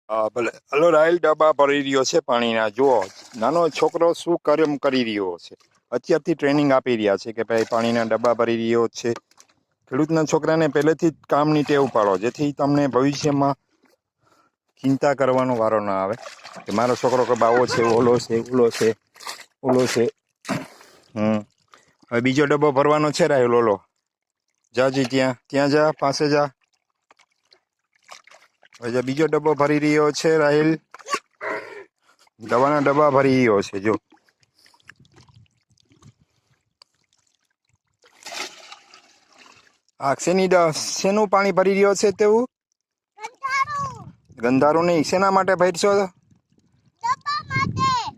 હા ભલે. હલો રાહિલ, ડબ્બા ભરી રહ્યો છે પાણીના. જુઓ નાનો છોકરો શું કાર્ય કરી રહ્યો છે. અત્યારથી ટ્રેનિંગ આપી રહ્યા છે કે ભાઈ પાણીના ડબ્બા ભરી રહ્યો છે. ખેડૂતના છોકરાને પહેલેથી જ કામની ટેવ પાડો, જેથી તમને ભવિષ્યમાં ચિંતા કરવાનો વારો ના આવે કે મારો છોકરો કે બાવો છે, ઓલો છે, ઓલો છે, ઓલો છે. હવે બીજો ડબ્બો ભરવાનો છે રાહિલ. ઓલો જાજી ત્યાં ત્યાં જા, પાસે જા. હવે બીજો ડબ્બો ભરી રહ્યો છે રાહિલ. દવાના ડબ્બા ભરી રહ્યો છે. જો આ શેનું પાણી ભરી રહ્યો છે તેવું? ગંધારું નહીં. શેના માટે ભરશો?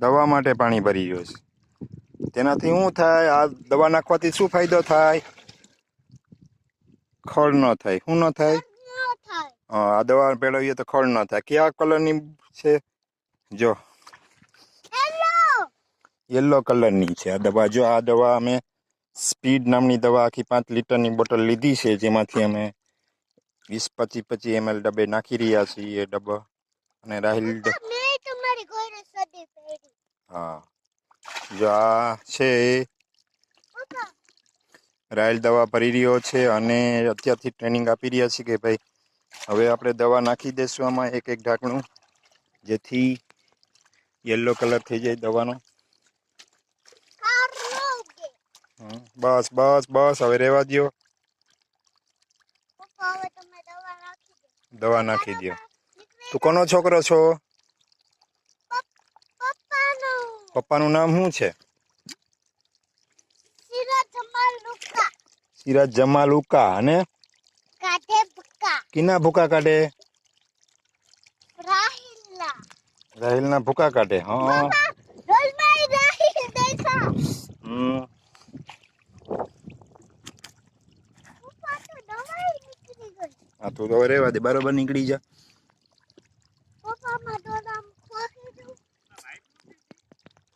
દવા માટે પાણી ભરી રહ્યો છે. તેનાથી શું થાય? આ દવા નાખવાથી શું ફાયદો થાય? ખળ ન થાય. શું ન થાય? આ દવા પેળવીએ તો ખળ ન થાય. કયા કલરની છે? જો યલો કલરની છે આ દવા. જો આ દવા અમે સ્પીડ નામની દવા આખી 5 લીટરની બોટલ લીધી છે, જેમાંથી અમે 20-25 ml ડબ્બે નાખી રહ્યા છીએ. ડબ્બો અને રાહિલ, હા જો આ છે રાહિલ દવા ભરી રહ્યો છે. અને અત્યારથી ટ્રેનિંગ આપી રહ્યા છીએ કે ભાઈ હવે આપણે દવા નાખી દઈશું આમાં એક એક ઢાંકણું, જેથી યલો કલર થઈ જાય દવાનો. બસ બસ બસ, હવે રહેવા દો. દવા નાખી દો. તું કોનો છોકરો છો? પપ્પાનું નામ શું છે? સિરાજ જમાલ ઉકા. અને કિના ભૂકા કાઢે? રાહિલના ભૂકા કાઢે. હા હા, તું તો રહેવા દે, બરોબર નીકળી જા.